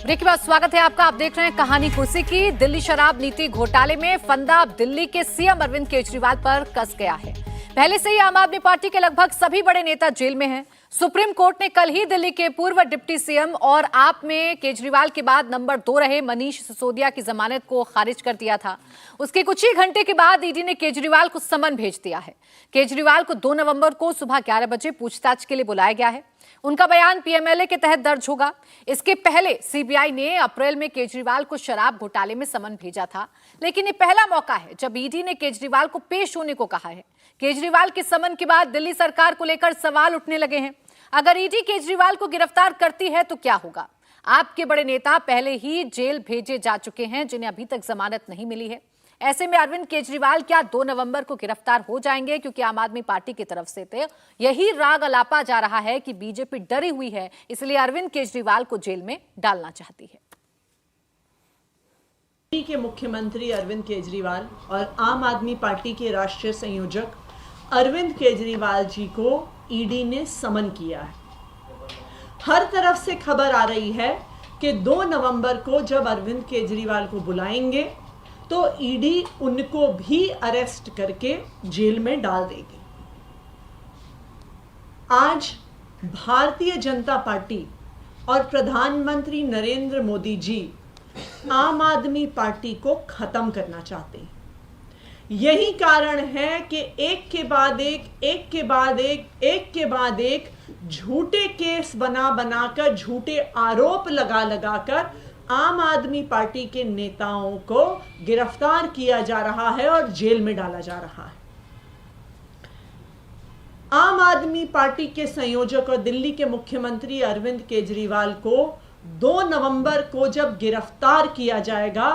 Break के बाद स्वागत है आपका। आप देख रहे हैं कहानी कुर्सी की। दिल्ली शराब नीति घोटाले में फंदा अब दिल्ली के सीएम अरविंद केजरीवाल पर कस गया है। पहले से ही आम आदमी पार्टी के लगभग सभी बड़े नेता जेल में हैं। सुप्रीम कोर्ट ने कल ही दिल्ली के पूर्व डिप्टी सीएम और आप में केजरीवाल के बाद नंबर 2 रहे मनीष सिसोदिया की जमानत को खारिज कर दिया था। उसके कुछ ही घंटे के बाद ईडी ने केजरीवाल को समन भेज दिया है। केजरीवाल को 2 नवंबर को सुबह 11 बजे पूछताछ के लिए बुलाया गया है। उनका बयान पीएमएलए के तहत दर्ज होगा। इसके पहले सीबीआई ने अप्रैल में केजरीवाल को शराब घोटाले में समन भेजा था, लेकिन ये पहला मौका है जब ईडी ने केजरीवाल को पेश होने को कहा है। केजरीवाल के समन के बाद दिल्ली सरकार को लेकर सवाल उठने लगे हैं। अगर ईडी केजरीवाल को गिरफ्तार करती है तो क्या होगा? आपके बड़े नेता पहले ही जेल भेजे जा चुके हैं जिन्हें अभी तक जमानत नहीं मिली है। ऐसे में अरविंद केजरीवाल क्या 2 नवंबर को गिरफ्तार हो जाएंगे? क्योंकि आम आदमी पार्टी की तरफ से यही राग अलापा जा रहा है कि बीजेपी डरी हुई है, इसलिए अरविंद केजरीवाल को जेल में डालना चाहती है। दिल्ली के मुख्यमंत्री अरविंद केजरीवाल और आम आदमी पार्टी के राष्ट्रीय संयोजक अरविंद केजरीवाल जी को ईडी ने समन किया है। हर तरफ से खबर आ रही है कि 2 नवंबर को जब अरविंद केजरीवाल को बुलाएंगे तो ईडी उनको भी अरेस्ट करके जेल में डाल देगी। आज भारतीय जनता पार्टी और प्रधानमंत्री नरेंद्र मोदी जी आम आदमी पार्टी को खत्म करना चाहते हैं। यही कारण है कि एक के बाद एक झूठे केस बनाकर झूठे आरोप लगाकर आम आदमी पार्टी के नेताओं को गिरफ्तार किया जा रहा है और जेल में डाला जा रहा है। आम आदमी पार्टी के संयोजक और दिल्ली के मुख्यमंत्री अरविंद केजरीवाल को 2 नवंबर को जब गिरफ्तार किया जाएगा,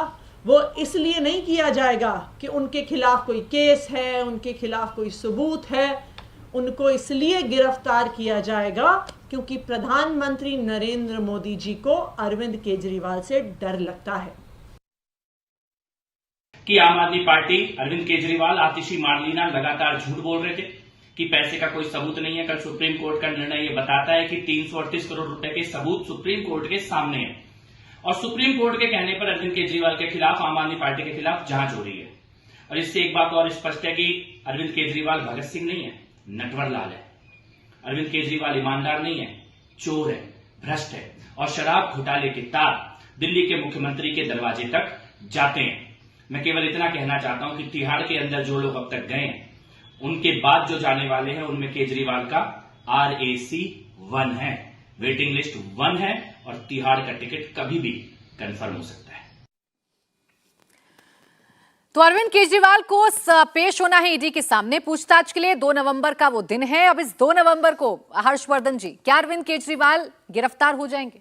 वो इसलिए नहीं किया जाएगा कि उनके खिलाफ कोई केस है, उनके खिलाफ कोई सबूत है। उनको इसलिए गिरफ्तार किया जाएगा क्योंकि प्रधानमंत्री नरेंद्र मोदी जी को अरविंद केजरीवाल से डर लगता है कि आम आदमी पार्टी अरविंद केजरीवाल आतिशी मारलीना लगातार झूठ बोल रहे थे कि पैसे का कोई सबूत नहीं है। कल सुप्रीम कोर्ट का निर्णय ये बताता है कि 338 करोड़ रुपए के सबूत सुप्रीम कोर्ट के सामने है और सुप्रीम कोर्ट के कहने पर अरविंद केजरीवाल के खिलाफ आम आदमी पार्टी के खिलाफ जांच हो रही है। और इससे एक बात और स्पष्ट है कि अरविंद केजरीवाल भगत सिंह नहीं है, नटवर लाल है। अरविंद केजरीवाल ईमानदार नहीं है, चोर है, भ्रष्ट है और शराब घोटाले के तार दिल्ली के मुख्यमंत्री के दरवाजे तक जाते हैं। मैं केवल इतना कहना चाहता हूं कि तिहाड़ के अंदर जो लोग अब तक गए हैं, उनके बाद जो जाने वाले हैं, उनमें केजरीवाल का RAC 1 है, वेटिंग लिस्ट 1 है और तिहाड़ का टिकट कभी भी कंफर्म हो सकता है। तो अरविंद केजरीवाल को पेश होना है ईडी के सामने पूछताछ के लिए। 2 नवंबर का वो दिन है। अब इस 2 नवंबर को हर्षवर्धन जी, क्या अरविंद केजरीवाल गिरफ्तार हो जाएंगे?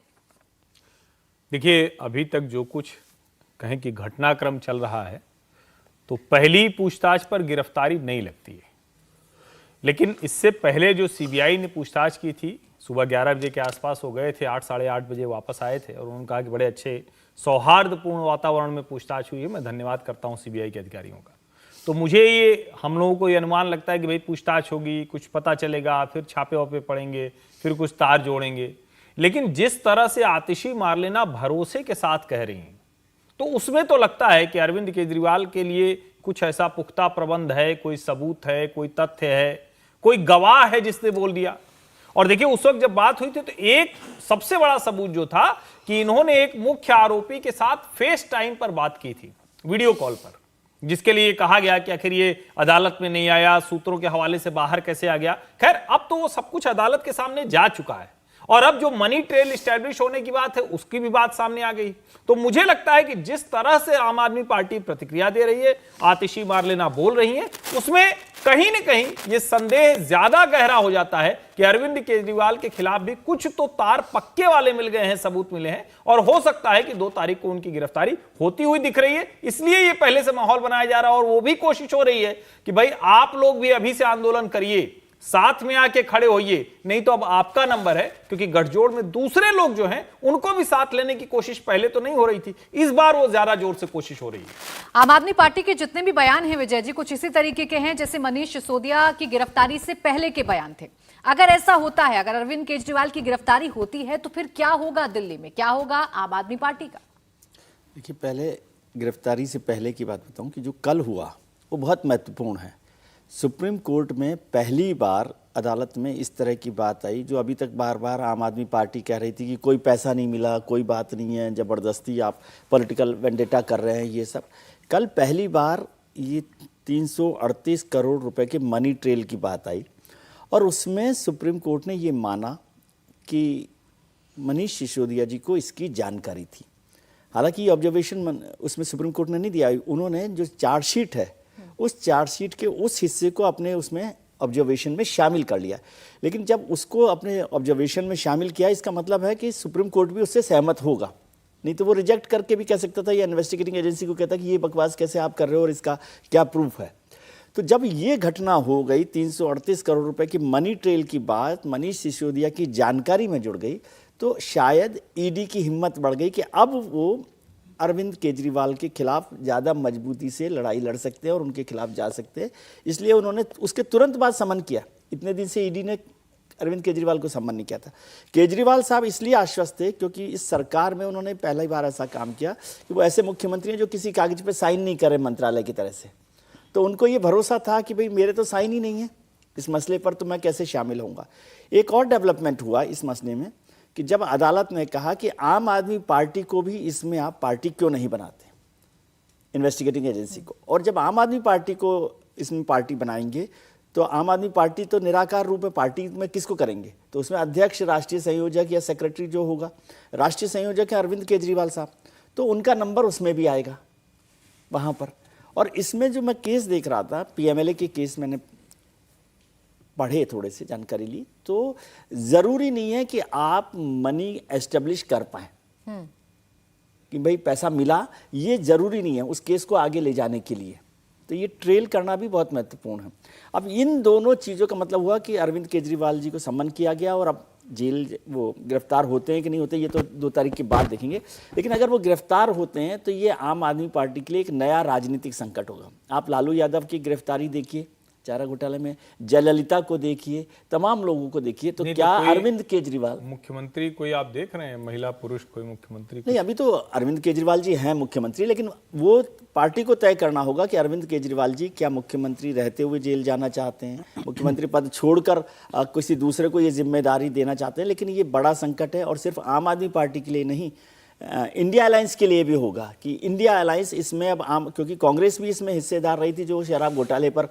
देखिए, अभी तक जो कुछ कहें कि घटनाक्रम चल रहा है तो पहली पूछताछ पर गिरफ्तारी नहीं लगती है, लेकिन इससे पहले जो सीबीआई ने पूछताछ की थी, सुबह 11 बजे के आसपास हो गए थे, 8 साढ़े 8 बजे वापस आए थे और उन्होंने कहा कि बड़े अच्छे सौहार्दपूर्ण वातावरण में पूछताछ हुई है। मैं धन्यवाद करता हूं सीबीआई के अधिकारियों का। तो मुझे ये हम लोगों को ये अनुमान लगता है कि भाई पूछताछ होगी, कुछ पता चलेगा, फिर छापे वापे पड़ेंगे, फिर कुछ तार जोड़ेंगे। लेकिन जिस तरह से आतिशी मारलेना भरोसे के साथ कह रही हैं, तो उसमें तो लगता है कि अरविंद केजरीवाल के लिए कुछ ऐसा पुख्ता प्रबंध है, कोई सबूत है, कोई तथ्य है, कोई गवाह है जिसने बोल दिया। और देखिए, उस वक्त जब बात हुई थी तो एक सबसे बड़ा सबूत जो था कि इन्होंने एक मुख्य आरोपी के साथ फेस टाइम पर बात की थी, वीडियो कॉल पर, जिसके लिए कहा गया कि आखिर ये अदालत में नहीं आया, सूत्रों के हवाले से बाहर कैसे आ गया। खैर, अब तो वो सब कुछ अदालत के सामने जा चुका है और अब जो मनी ट्रेल एस्टैब्लिश होने की बात है उसकी भी बात सामने आ गई। तो मुझे लगता है कि जिस तरह से आम आदमी पार्टी प्रतिक्रिया दे रही है, आतिशी मारलेना बोल रही है, उसमें कहीं न कहीं यह संदेह ज्यादा गहरा हो जाता है कि अरविंद केजरीवाल के खिलाफ भी कुछ तो तार पक्के वाले मिल गए हैं, सबूत मिले हैं और हो सकता है कि 2 तारीख को उनकी गिरफ्तारी होती हुई दिख रही है। इसलिए यह पहले से माहौल बनाया जा रहा है और वो भी कोशिश हो रही है कि भाई आप लोग भी अभी से आंदोलन करिए, साथ में आके खड़े होइए, नहीं तो अब आपका नंबर है, क्योंकि गठजोड़ में दूसरे लोग जो हैं उनको भी साथ लेने की कोशिश पहले तो नहीं हो रही थी, इस बार वो ज्यादा जोर से कोशिश हो रही है। आम आदमी पार्टी के जितने भी बयान हैं विजय जी, कुछ इसी तरीके के हैं जैसे मनीष सिसोदिया की गिरफ्तारी से पहले के बयान थे। अगर ऐसा होता है, अगर अरविंद केजरीवाल की गिरफ्तारी होती है, तो फिर क्या होगा दिल्ली में, क्या होगा आम आदमी पार्टी का? देखिए, पहले गिरफ्तारी से पहले की बात बताऊं कि जो कल हुआ वो बहुत महत्वपूर्ण है। सुप्रीम कोर्ट में पहली बार अदालत में इस तरह की बात आई, जो अभी तक बार बार आम आदमी पार्टी कह रही थी कि कोई पैसा नहीं मिला, कोई बात नहीं है, ज़बरदस्ती आप पॉलिटिकल वेंडेटा कर रहे हैं, ये सब। कल पहली बार ये 338 करोड़ रुपए के मनी ट्रेल की बात आई और उसमें सुप्रीम कोर्ट ने ये माना कि मनीष सिसोदिया जी को इसकी जानकारी थी। हालांकि ऑब्जर्वेशन उसमें सुप्रीम कोर्ट ने नहीं दिया, उन्होंने जो चार्जशीट है उस चार्जशीट के उस हिस्से को अपने उसमें ऑब्जर्वेशन में शामिल कर लिया। लेकिन जब उसको अपने ऑब्जर्वेशन में शामिल किया, इसका मतलब है कि सुप्रीम कोर्ट भी उससे सहमत होगा, नहीं तो वो रिजेक्ट करके भी कह सकता था या इन्वेस्टिगेटिंग एजेंसी को कहता कि ये बकवास कैसे आप कर रहे हो और इसका क्या प्रूफ है। तो जब ये घटना हो गई, 338 करोड़ रुपए की मनी ट्रेल की बात मनीष सिसोदिया की जानकारी में जुड़ गई, तो शायद ईडी की हिम्मत बढ़ गई कि अब वो अरविंद केजरीवाल के खिलाफ ज़्यादा मजबूती से लड़ाई लड़ सकते हैं और उनके खिलाफ जा सकते हैं। इसलिए उन्होंने उसके तुरंत बाद समन किया। इतने दिन से ईडी ने अरविंद केजरीवाल को समन नहीं किया था। केजरीवाल साहब इसलिए आश्वस्त थे क्योंकि इस सरकार में उन्होंने पहली बार ऐसा काम किया कि वो ऐसे मुख्यमंत्री हैं जो किसी कागज पर साइन नहीं करे मंत्रालय की तरह से। तो उनको ये भरोसा था कि भाई मेरे तो साइन ही नहीं है इस मसले पर, तो मैं कैसे शामिल होऊंगा। एक और डेवलपमेंट हुआ इस मसले में कि जब अदालत ने कहा कि आम आदमी पार्टी को भी इसमें आप पार्टी क्यों नहीं बनाते, इन्वेस्टिगेटिंग एजेंसी को, और जब आम आदमी पार्टी को इसमें पार्टी बनाएंगे तो आम आदमी पार्टी तो निराकार रूप में पार्टी में किसको करेंगे, तो उसमें अध्यक्ष, राष्ट्रीय संयोजक या सेक्रेटरी जो होगा, राष्ट्रीय संयोजक है अरविंद केजरीवाल साहब, तो उनका नंबर उसमें भी आएगा वहाँ पर। और इसमें जो मैं केस देख रहा था, पीएमएलए के केस मैंने पढ़े, थोड़े से जानकारी ली, तो ज़रूरी नहीं है कि आप मनी एस्टेब्लिश कर पाएँ कि भाई पैसा मिला, ये ज़रूरी नहीं है उस केस को आगे ले जाने के लिए। तो ये ट्रेल करना भी बहुत महत्वपूर्ण है। अब इन दोनों चीज़ों का मतलब हुआ कि अरविंद केजरीवाल जी को सम्मन किया गया और अब जेल वो गिरफ्तार होते हैं कि नहीं होते ये तो 2 तारीख के बाद देखेंगे। लेकिन अगर वो गिरफ्तार होते हैं तो ये आम आदमी पार्टी के लिए एक नया राजनीतिक संकट होगा। आप लालू यादव की गिरफ्तारी देखिए चारा घोटाले में, जयललिता को देखिए, तमाम लोगों को देखिए, तो क्या अरविंद केजरीवाल मुख्यमंत्री कोई आप देख रहे हैं, महिला पुरुष कोई मुख्यमंत्री? नहीं, अभी तो अरविंद केजरीवाल जी हैं मुख्यमंत्री, लेकिन वो पार्टी को तय करना होगा कि अरविंद केजरीवाल जी क्या मुख्यमंत्री रहते हुए जेल जाना चाहते हैं, मुख्यमंत्री पद छोड़कर किसी दूसरे को ये जिम्मेदारी देना चाहते हैं। लेकिन ये बड़ा संकट है और सिर्फ आम आदमी पार्टी के लिए नहीं, इंडिया अलायंस के लिए भी होगा कि इंडिया अलायंस इसमें अब क्योंकि कांग्रेस भी इसमें हिस्सेदार रही थी जो शराब घोटाले पर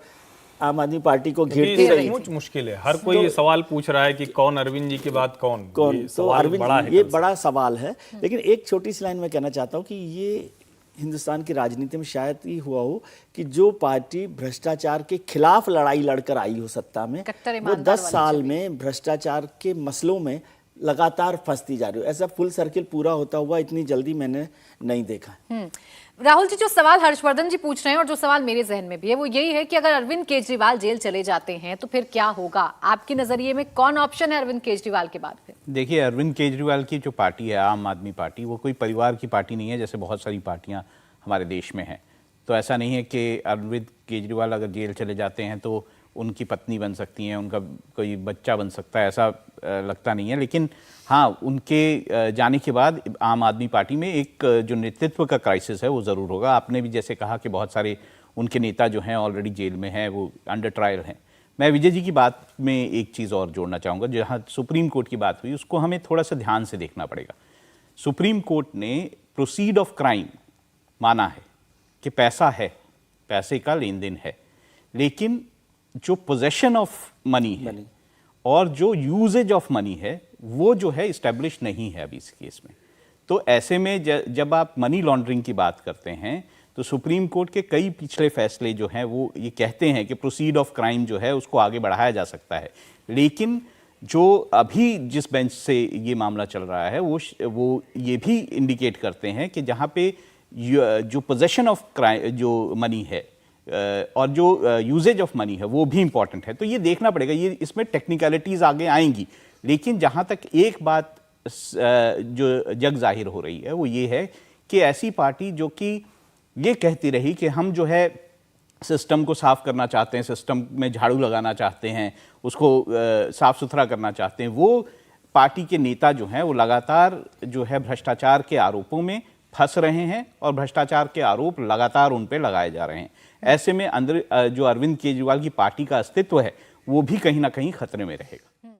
आम आदमी पार्टी को घेरती रही। मुश्किल है, हर कोई ये सवाल पूछ रहा है कि कौन अरविंद जी के बाद कौन। तो अरविंद ये बड़ा सवाल है। लेकिन एक छोटी सी लाइन में कहना चाहता हूँ कि ये हिंदुस्तान की राजनीति में शायद ही हुआ हो कि जो पार्टी भ्रष्टाचार के खिलाफ लड़ाई लड़कर आई हो सत्ता में, वो 10 साल में भ्रष्टाचार के मसलों में लगातार फंसती जा रही हो। ऐसा फुल सर्किल पूरा होता हुआ इतनी जल्दी मैंने नहीं देखा। राहुल जी, जो सवाल हर्षवर्धन जी पूछ रहे हैं और जो सवाल मेरे जहन में भी है वो यही है कि अगर अरविंद केजरीवाल जेल चले जाते हैं तो फिर क्या होगा? आपके नजरिए में कौन ऑप्शन है अरविंद केजरीवाल के बाद? फिर देखिए, अरविंद केजरीवाल की जो पार्टी है आम आदमी पार्टी, वो कोई परिवार की पार्टी नहीं है जैसे बहुत सारी पार्टियां हमारे देश में हैं। तो ऐसा नहीं है कि अरविंद केजरीवाल अगर जेल चले जाते हैं तो उनकी पत्नी बन सकती हैं, उनका कोई बच्चा बन सकता है, ऐसा लगता नहीं है। लेकिन हाँ, उनके जाने के बाद आम आदमी पार्टी में एक जो नेतृत्व का क्राइसिस है वो ज़रूर होगा। आपने भी जैसे कहा कि बहुत सारे उनके नेता जो हैं ऑलरेडी जेल में हैं, वो अंडर ट्रायल हैं। मैं विजय जी की बात में एक चीज़ और जोड़ना चाहूँगा, जहाँ सुप्रीम कोर्ट की बात हुई उसको हमें थोड़ा सा ध्यान से देखना पड़ेगा। सुप्रीम कोर्ट ने प्रोसीड ऑफ क्राइम माना है कि पैसा है, पैसे का लेन देन है, लेकिन जो पोजेशन ऑफ मनी है और जो यूजेज ऑफ मनी है वो जो है इस्टेब्लिश नहीं है अभी इस केस में। तो ऐसे में जब आप मनी लॉन्ड्रिंग की बात करते हैं तो सुप्रीम कोर्ट के कई पिछले फैसले जो हैं वो ये कहते हैं कि प्रोसीड ऑफ क्राइम जो है उसको आगे बढ़ाया जा सकता है। लेकिन जो अभी जिस बेंच से ये मामला चल रहा है वो ये भी इंडिकेट करते हैं कि जहाँ पे जो पोजेशन ऑफ क्राइम जो मनी है और जो यूजेज ऑफ मनी है वो भी इंपॉर्टेंट है। तो ये देखना पड़ेगा, ये इसमें टेक्निकलिटीज आगे आएंगी। लेकिन जहां तक एक बात जो जग जाहिर हो रही है वो ये है कि ऐसी पार्टी जो कि ये कहती रही कि हम जो है सिस्टम को साफ करना चाहते हैं, सिस्टम में झाड़ू लगाना चाहते हैं, उसको साफ सुथरा करना चाहते हैं, वो पार्टी के नेता जो हैं वो लगातार जो है भ्रष्टाचार के आरोपों में फंस रहे हैं और भ्रष्टाचार के आरोप लगातार उन पे लगाए जा रहे हैं। ऐसे में अंदर जो अरविंद केजरीवाल की पार्टी का अस्तित्व है वो भी कहीं ना कहीं खतरे में रहेगा।